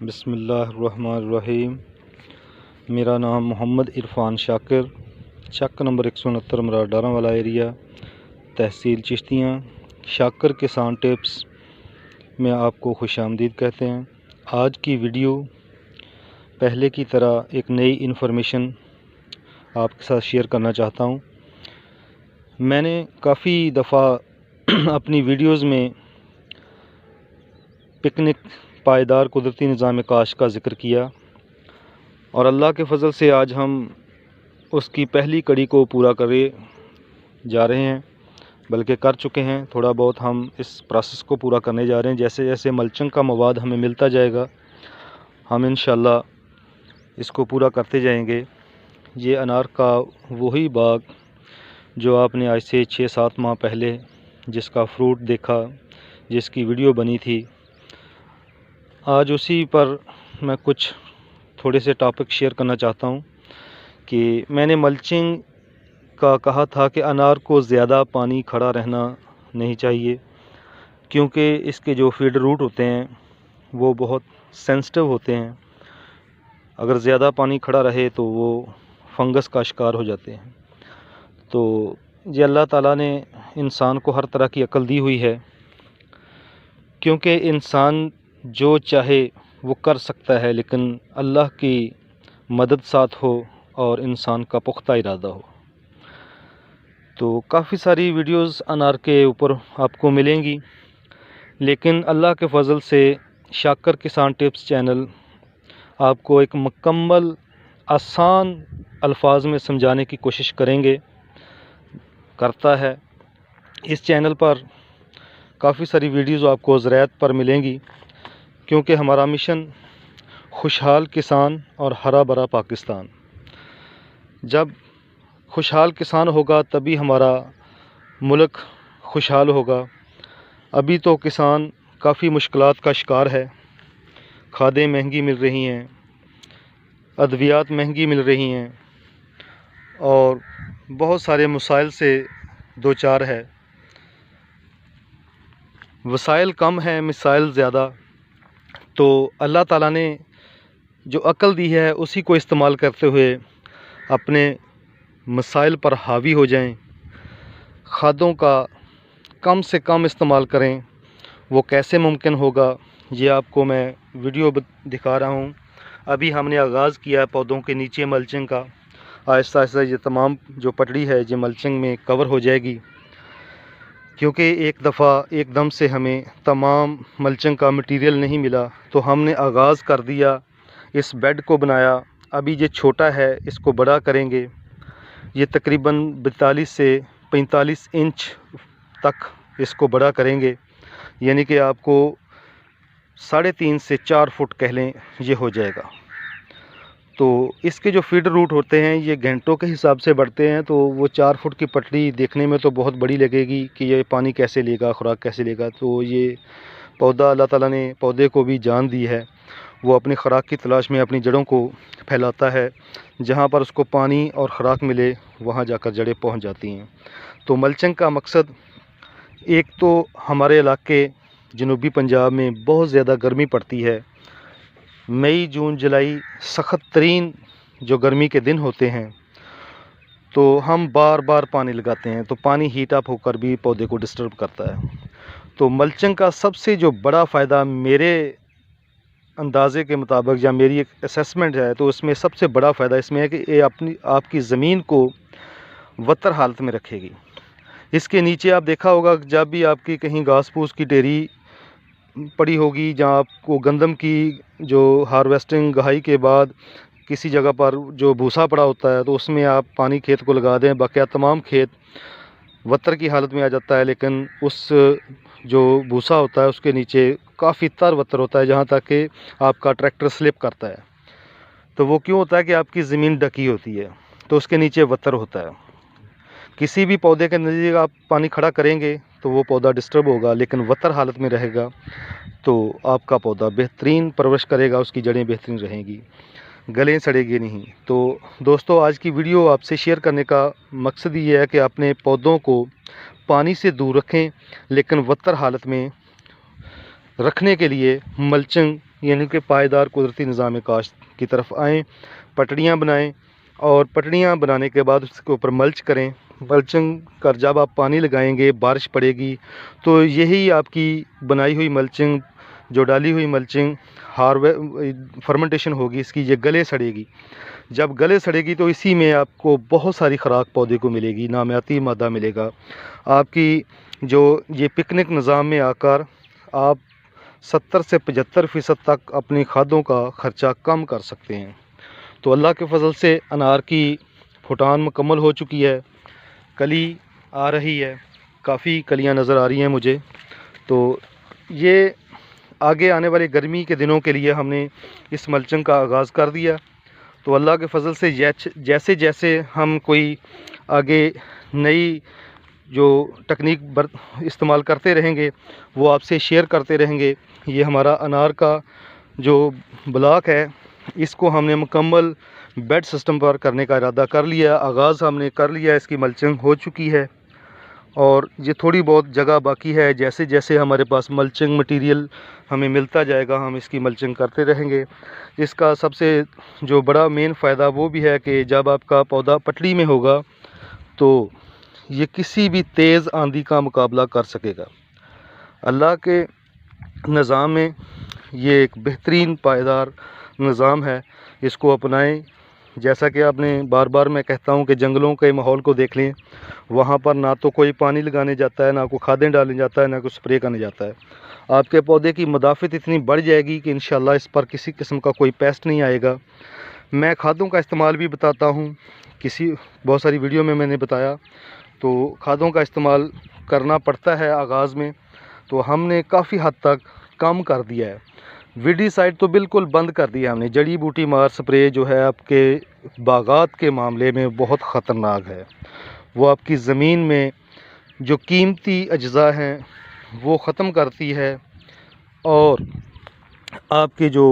बिस्मिल्लाहिर्रहमानिर्रहीम। मेरा नाम मोहम्मद इरफान शाकिर, चक नंबर 169 मराडारा वाला एरिया, तहसील चिश्तियाँ, शाकिर किसान टिप्स में आपको खुशामदीद कहते हैं। आज की वीडियो पहले की तरह एक नई इन्फॉर्मेशन आपके साथ शेयर करना चाहता हूँ। मैंने काफ़ी दफ़ा अपनी वीडियोज़ में पिकनिक पायदार कुदरती निज़ाम काश का ज़िक्र किया और अल्लाह के फ़ज़ल से आज हम उसकी पहली कड़ी को पूरा करे जा रहे हैं, बल्कि कर चुके हैं। थोड़ा बहुत हम इस प्रोसेस को पूरा करने जा रहे हैं। जैसे जैसे मल्चिंग का मवाद हमें मिलता जाएगा, हम इंशाअल्लाह इसको पूरा करते जाएंगे। ये अनार का वही बाग जो आपने आज से 6-7 माह पहले जिसका फ्रूट देखा, जिसकी वीडियो बनी थी, आज उसी पर मैं कुछ थोड़े से टॉपिक शेयर करना चाहता हूँ। कि मैंने मल्चिंग का कहा था कि अनार को ज़्यादा पानी खड़ा रहना नहीं चाहिए, क्योंकि इसके जो फीड रूट होते हैं वो बहुत सेंसिटिव होते हैं। अगर ज़्यादा पानी खड़ा रहे तो वो फंगस का शिकार हो जाते हैं। तो ये अल्लाह ताला ने इंसान को हर तरह की अक्ल दी हुई है, क्योंकि इंसान जो चाहे वो कर सकता है, लेकिन अल्लाह की मदद साथ हो और इंसान का पुख्ता इरादा हो। तो काफ़ी सारी वीडियोस अनार के ऊपर आपको मिलेंगी, लेकिन अल्लाह के फ़ज़ल से शाकिर किसान टिप्स चैनल आपको एक मुकम्मल आसान अल्फाज में समझाने की कोशिश करता है। इस चैनल पर काफ़ी सारी वीडियोस आपको ज़राअत पर मिलेंगी, क्योंकि हमारा मिशन खुशहाल किसान और हरा भरा पाकिस्तान। जब खुशहाल किसान होगा तभी हमारा मुल्क खुशहाल होगा। अभी तो किसान काफ़ी मुश्किलात का शिकार है। खादें महंगी मिल रही हैं, अद्वियात महंगी मिल रही हैं और बहुत सारे मसाइल से दो चार है। वसाइल कम है, मिसाइल ज़्यादा। तो अल्लाह ताला ने जो अक्ल दी है उसी को इस्तेमाल करते हुए अपने मसाइल पर हावी हो जाएं। खादों का कम से कम इस्तेमाल करें। वो कैसे मुमकिन होगा, ये आपको मैं वीडियो दिखा रहा हूँ। अभी हमने आगाज़ किया है पौधों के नीचे मल्चिंग का। आहिस्ता आहिस्ता ये तमाम जो पटड़ी है ये मल्चिंग में कवर हो जाएगी, क्योंकि एक दफ़ा एकदम से हमें तमाम मल्चिंग का मटेरियल नहीं मिला। तो हमने आगाज़ कर दिया, इस बेड को बनाया। अभी ये छोटा है, इसको बड़ा करेंगे। ये तकरीबन 42 से 45 इंच तक इसको बड़ा करेंगे, यानी कि आपको 3.5 से 4 फुट कह लें, ये हो जाएगा। तो इसके जो फीड रूट होते हैं ये घंटों के हिसाब से बढ़ते हैं। तो वो 4 फुट की पटड़ी देखने में तो बहुत बड़ी लगेगी कि ये पानी कैसे लेगा, खुराक कैसे लेगा। तो ये पौधा, अल्लाह ताला ने पौधे को भी जान दी है। वो अपनी खुराक की तलाश में अपनी जड़ों को फैलाता है। जहाँ पर उसको पानी और ख़ुराक मिले वहाँ जाकर जड़ें पहुँच जाती हैं। तो मल्चिंग का मकसद, एक तो हमारे इलाके जनूबी पंजाब में बहुत ज़्यादा गर्मी पड़ती है। मई, जून, जुलाई सख्त तरीन जो गर्मी के दिन होते हैं, तो हम बार बार पानी लगाते हैं, तो पानी हीट अप होकर भी पौधे को डिस्टर्ब करता है। तो मल्चिंग का सबसे जो बड़ा फ़ायदा मेरे अंदाज़े के मुताबिक, या मेरी एक असेसमेंट है, तो उसमें सबसे बड़ा फ़ायदा इसमें है कि ये आपकी ज़मीन को वतर हालत में रखेगी। इसके नीचे आप देखा होगा, जब भी आपकी कहीं घास फूस की ढेरी पड़ी होगी, जहाँ आपको गंदम की जो हार्वेस्टिंग गहाई के बाद किसी जगह पर जो भूसा पड़ा होता है, तो उसमें आप पानी खेत को लगा दें, बाकी तमाम खेत वतर की हालत में आ जाता है। लेकिन उस जो भूसा होता है उसके नीचे काफ़ी तर वतर होता है, जहाँ तक कि आपका ट्रैक्टर स्लिप करता है। तो वो क्यों होता है कि आपकी ज़मीन ढकी होती है, तो उसके नीचे वतर होता है। किसी भी पौधे के नज़दीक आप पानी खड़ा करेंगे तो वो पौधा डिस्टर्ब होगा, लेकिन वतर हालत में रहेगा तो आपका पौधा बेहतरीन परवरिश करेगा, उसकी जड़ें बेहतरीन रहेंगी, गलें सड़ेगी नहीं। तो दोस्तों, आज की वीडियो आपसे शेयर करने का मकसद ये है कि अपने पौधों को पानी से दूर रखें, लेकिन वतर हालत में रखने के लिए मल्चिंग यानी कि पायदार कुदरती निज़ाम काश्त की तरफ आएँ, पटड़ियाँ बनाएँ और पटड़ियाँ बनाने के बाद उसके ऊपर मल्च करें। मल्चिंग कर जब आप पानी लगाएंगे, बारिश पड़ेगी, तो यही आपकी बनाई हुई मल्चिंग, जो डाली हुई मल्चिंग फर्मेंटेशन होगी इसकी, ये गले सड़ेगी। जब गले सड़ेगी तो इसी में आपको बहुत सारी खुराक पौधे को मिलेगी, नामियाती मादा मिलेगा। आपकी जो ये पिकनिक निज़ाम में आकर आप 70 से 75% तक अपनी खादों का ख़र्चा कम कर सकते हैं। तो अल्लाह के फ़ज़ल से अनार की फुटान मुकम्मल हो चुकी है, कली आ रही है, काफ़ी कलियां नज़र आ रही हैं मुझे। तो ये आगे आने वाले गर्मी के दिनों के लिए हमने इस मल्चिंग का आगाज़ कर दिया। तो अल्लाह के फ़ज़ल से जैसे जैसे हम कोई आगे नई जो तकनीक इस्तेमाल करते रहेंगे वो आपसे शेयर करते रहेंगे। ये हमारा अनार का जो ब्लॉक है, इसको हमने मुकम्मल बेड सिस्टम पर करने का इरादा कर लिया, आगाज़ हमने कर लिया, इसकी मल्चिंग हो चुकी है और ये थोड़ी बहुत जगह बाकी है। जैसे जैसे हमारे पास मल्चिंग मटेरियल हमें मिलता जाएगा हम इसकी मल्चिंग करते रहेंगे। इसका सबसे जो बड़ा मेन फ़ायदा वो भी है कि जब आपका पौधा पटड़ी में होगा तो ये किसी भी तेज़ आंधी का मुकाबला कर सकेगा। अल्लाह के निज़ाम में ये एक बेहतरीन पायदार निज़ाम है, इसको अपनाएं। जैसा कि आपने बार बार मैं कहता हूं कि जंगलों के माहौल को देख लें, वहां पर ना तो कोई पानी लगाने जाता है, ना कोई खादें डालने जाता है, ना कोई स्प्रे करने जाता है। आपके पौधे की मुदाफ़त इतनी बढ़ जाएगी कि इंशाल्लाह इस पर किसी किस्म का कोई पेस्ट नहीं आएगा। मैं खादों का इस्तेमाल भी बताता हूँ, बहुत सारी वीडियो में मैंने बताया। तो खादों का इस्तेमाल करना पड़ता है आगाज़ में, तो हमने काफ़ी हद तक कम कर दिया है। वीडीसाइड तो बिल्कुल बंद कर दिया हमने। जड़ी बूटी मार स्प्रे जो है आपके बागात के मामले में बहुत ख़तरनाक है। वो आपकी ज़मीन में जो कीमती अज्जा हैं वो ख़त्म करती है और आपके जो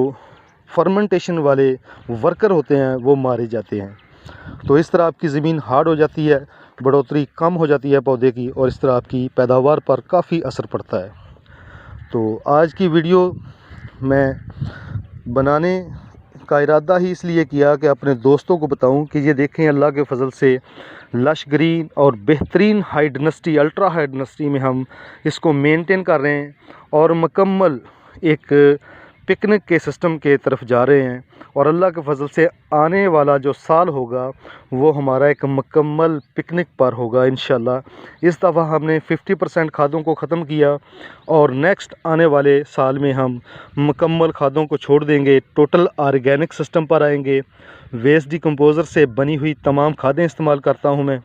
फर्मेंटेशन वाले वर्कर होते हैं वो मारे जाते हैं। तो इस तरह आपकी ज़मीन हार्ड हो जाती है, बढ़ोतरी कम हो जाती है पौधे की, और इस तरह आपकी पैदावार पर काफ़ी असर पड़ता है। तो आज की वीडियो मैं बनाने का इरादा ही इसलिए किया कि अपने दोस्तों को बताऊं कि ये देखें, अल्लाह के फ़ज़ल से लश ग्रीन और बेहतरीन high density, ultra high density में हम इसको मेंटेन कर रहे हैं और मुकम्मल एक पिकनिक के सिस्टम के तरफ जा रहे हैं। और अल्लाह के फ़ज़ल से आने वाला जो साल होगा वो हमारा एक मुकम्मल पिकनिक पर होगा इंशाल्लाह। इस दफ़ा हमने 50% खादों को ख़त्म किया और नेक्स्ट आने वाले साल में हम मुकम्मल खादों को छोड़ देंगे, टोटल ऑर्गेनिक सिस्टम पर आएंगे। वेस्ट डिकम्पोज़र से बनी हुई तमाम खादें इस्तेमाल करता हूँ मैं।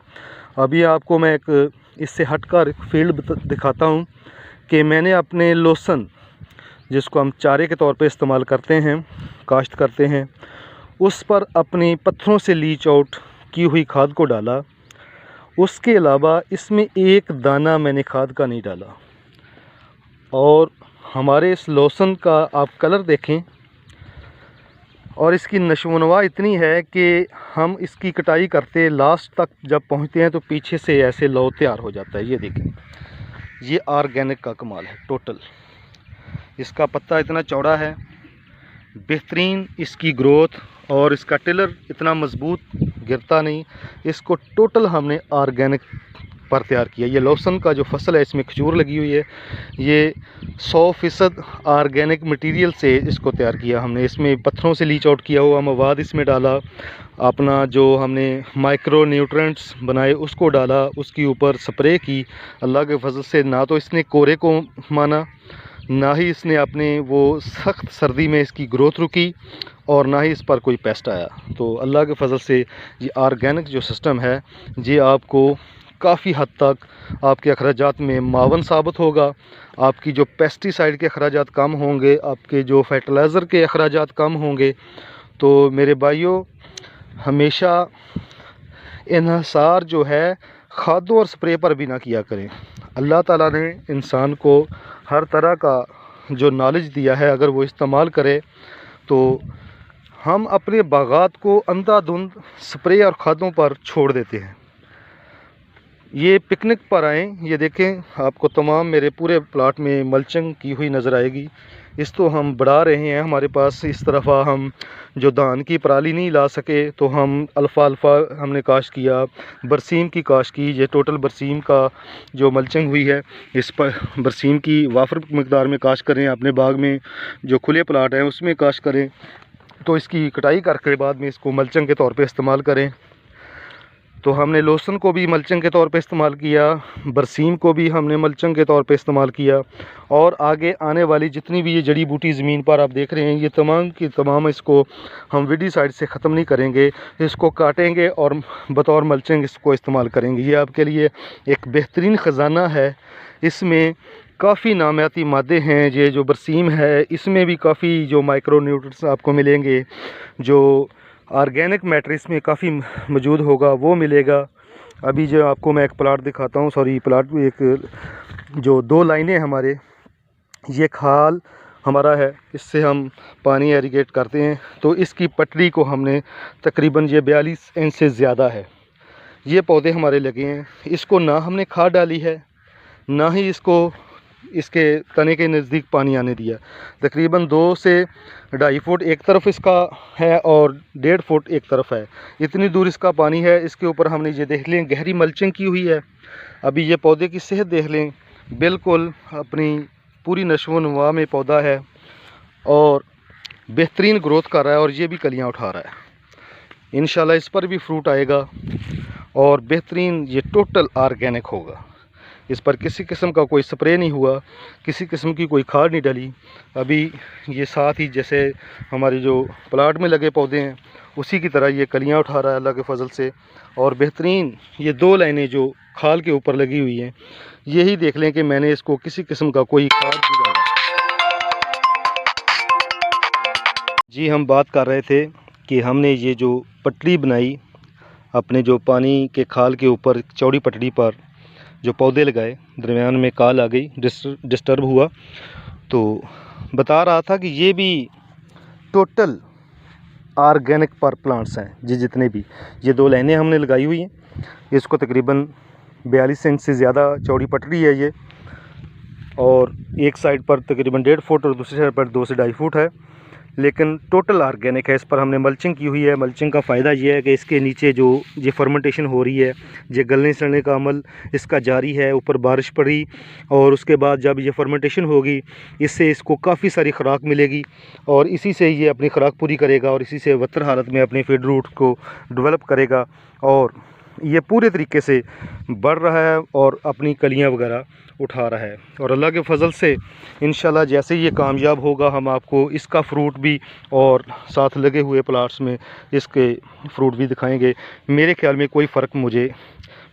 अभी आपको मैं एक इससे हटकर फील्ड दिखाता हूँ कि मैंने अपने लोसन, जिसको हम चारे के तौर पे इस्तेमाल करते हैं, काश्त करते हैं, उस पर अपनी पत्थरों से लीच आउट की हुई खाद को डाला। उसके अलावा इसमें एक दाना मैंने खाद का नहीं डाला। और हमारे इस लोसन का आप कलर देखें और इसकी नशोनुमा इतनी है कि हम इसकी कटाई करते लास्ट तक जब पहुंचते हैं तो पीछे से ऐसे लौ तैयार हो जाता है। ये देखें, ये ऑर्गेनिक का कमाल है टोटल। इसका पत्ता इतना चौड़ा है, बेहतरीन इसकी ग्रोथ, और इसका टिलर इतना मज़बूत, गिरता नहीं। इसको टोटल हमने ऑर्गेनिक पर तैयार किया। ये लहसुन का जो फसल है इसमें खजूर लगी हुई है, ये 100% ऑर्गेनिक मटेरियल से इसको तैयार किया हमने। इसमें पत्थरों से लीच आउट किया हुआ मवाद इसमें डाला, अपना जो हमने माइक्रो न्यूट्रेंट्स बनाए उसको डाला, उसके ऊपर स्प्रे की। अल्लाह के फजल से ना तो इसने कोरे को माना, ना ही इसने अपने वो सख्त सर्दी में इसकी ग्रोथ रुकी, और ना ही इस पर कोई पेस्ट आया। तो अल्लाह के फजल से ये ऑर्गेनिक जो सिस्टम है ये आपको काफ़ी हद तक आपके अखराजात में मावन साबित होगा। आपकी जो पेस्टिसाइड के अखराजात कम होंगे, आपके जो फर्टिलाइज़र के अखराजात कम होंगे। तो मेरे भाइयों, हमेशा इन्हिसार जो है खादों और स्प्रे पर भी ना किया करें। अल्लाह ताला ने इंसान को हर तरह का जो नॉलेज दिया है, अगर वो इस्तेमाल करे तो हम अपने बागात को अंधाधुंध स्प्रे और खादों पर छोड़ देते हैं। ये पिकनिक पर आएँ, ये देखें आपको तमाम मेरे पूरे प्लाट में मल्चिंग की हुई नज़र आएगी। इसको हम बढ़ा रहे हैं। हमारे पास इस तरफ़ा हम जो धान की पराली नहीं ला सके तो हम अल्फ़ा हमने काश्त किया, बरसीम की काश्त की। ये टोटल बरसीम का जो मल्चिंग हुई है, इस पर बरसीम की वाफर मकदार में काश्त करें। अपने बाग में जो खुले प्लाट हैं उसमें काश्त करें, तो इसकी कटाई करके बाद में इसको मल्चिंग के तौर पे इस्तेमाल करें। तो हमने लहसुन को भी मल्चिंग के तौर पे इस्तेमाल किया, बरसीम को भी हमने मल्चिंग के तौर पे इस्तेमाल किया, और आगे आने वाली जितनी भी ये जड़ी बूटी ज़मीन पर आप देख रहे हैं, ये तमाम की तमाम इसको हम वीडिसाइड से ख़त्म नहीं करेंगे, इसको काटेंगे और बतौर मल्चिंग इसको इस्तेमाल करेंगे। ये आपके लिए एक बेहतरीन ख़जाना है। इसमें काफ़ी नामियाती मादे हैं। ये जो बरसीम है इसमें भी काफ़ी जो माइक्रो न्यूट्रिएंट्स आपको मिलेंगे, जो ऑर्गेनिक मैटर इसमें काफ़ी मौजूद होगा वो मिलेगा। अभी जो आपको मैं एक प्लाट दिखाता हूँ, सॉरी प्लाट एक जो 2 लाइनें हमारे, ये खाल हमारा है, इससे हम पानी एरीगेट करते हैं। तो इसकी पटड़ी को हमने तकरीबन ये 42 इंच से ज़्यादा है, ये पौधे हमारे लगे हैं। इसको ना हमने खाद डाली है, ना ही इसको इसके तने के नज़दीक पानी आने दिया। तकरीबन 2 से 2.5 फुट एक तरफ इसका है और 1.5 फुट एक तरफ है, इतनी दूर इसका पानी है। इसके ऊपर हमने ये देख लें गहरी मल्चिंग की हुई है। अभी ये पौधे की सेहत देख लें, बिल्कुल अपनी पूरी नशो नुमा में पौधा है और बेहतरीन ग्रोथ कर रहा है, और ये भी कलियां उठा रहा है। इंशाल्लाह इस पर भी फ्रूट आएगा और बेहतरीन ये टोटल ऑर्गेनिक होगा। इस पर किसी किस्म का कोई स्प्रे नहीं हुआ, किसी किस्म की कोई खाद नहीं डली। अभी ये साथ ही जैसे हमारी जो प्लाट में लगे पौधे हैं उसी की तरह ये कलियां उठा रहा है अल्लाह के फजल से। और बेहतरीन ये 2 लाइनें जो खाल के ऊपर लगी हुई हैं, यही देख लें कि मैंने इसको किसी किस्म का कोई खाद नहीं डाला। जी हम बात कर रहे थे कि हमने ये जो पटड़ी बनाई अपने जो पानी के खाल के ऊपर चौड़ी पटड़ी पर जो पौधे लगाए, दरमियान में काल आ गई, डिस्टर्ब हुआ। तो बता रहा था कि ये भी टोटल ऑर्गेनिक पर प्लांट्स हैं। जी जितने भी ये 2 लाइनें हमने लगाई हुई हैं, इसको तकरीबन 42 इंच से ज़्यादा चौड़ी पटड़ी है ये, और एक साइड पर तकरीबन 1.5 फुट और दूसरी साइड पर 2 से 2.5 फुट है, लेकिन टोटल ऑर्गेनिक है। इस पर हमने मल्चिंग की हुई है। मल्चिंग का फ़ायदा ये है कि इसके नीचे जो ये फर्मेंटेशन हो रही है, ये गलने सड़ने का अमल इसका जारी है। ऊपर बारिश पड़ी और उसके बाद जब ये फर्मेंटेशन होगी, इससे इसको काफ़ी सारी खुराक मिलेगी और इसी से ये अपनी खुराक पूरी करेगा और इसी से बदतर हालत में अपने फीड रूट को डेवलप करेगा और ये पूरे तरीके से बढ़ रहा है और अपनी कलियां वगैरह उठा रहा है। और अल्लाह के फजल से इंशाल्लाह जैसे ये कामयाब होगा, हम आपको इसका फ्रूट भी और साथ लगे हुए प्लाट्स में इसके फ्रूट भी दिखाएंगे। मेरे ख्याल में कोई फ़र्क मुझे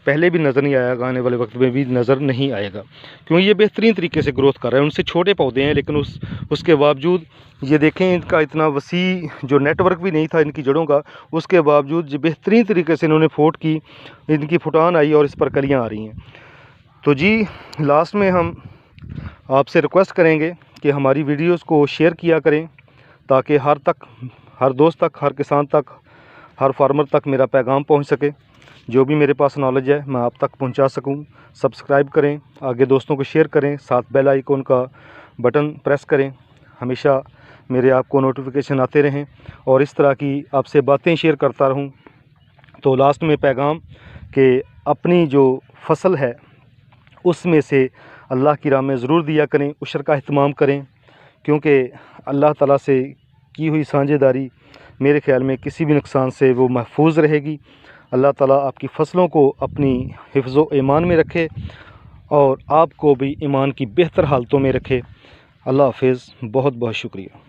पहले भी नज़र नहीं आया, आने वाले वक्त में भी नज़र नहीं आएगा, क्योंकि ये बेहतरीन तरीके से ग्रोथ कर रहा है। उनसे छोटे पौधे हैं, लेकिन उसके बावजूद ये देखें, इनका इतना वसी जो नेटवर्क भी नहीं था इनकी जड़ों का, उसके बावजूद जो बेहतरीन तरीके से इन्होंने फोट की, इनकी फुटान आई और इस पर कलियाँ आ रही हैं। तो जी लास्ट में हम आपसे रिक्वेस्ट करेंगे कि हमारी वीडियोज़ को शेयर किया करें, ताकि हर दोस्त तक, हर किसान तक, हर फार्मर तक मेरा पैगाम पहुंच सके। जो भी मेरे पास नॉलेज है मैं आप तक पहुंचा सकूं। सब्सक्राइब करें, आगे दोस्तों को शेयर करें, साथ बेल आइकन का बटन प्रेस करें। हमेशा मेरे आपको नोटिफिकेशन आते रहें और इस तरह की आपसे बातें शेयर करता रहूं। तो लास्ट में पैगाम कि अपनी जो फसल है उसमें से अल्लाह की राह में ज़रूर दिया करें, उशर का अहतमाम करें, क्योंकि अल्लाह ताला से की हुई साझेदारी मेरे ख़्याल में किसी भी नुकसान से वो महफूज रहेगी। अल्लाह ताला आपकी फ़सलों को अपनी हिफ्ज़ व ईमान में रखे और आपको भी ईमान की बेहतर हालतों में रखे। अल्लाह हाफ़िज़। बहुत बहुत शुक्रिया।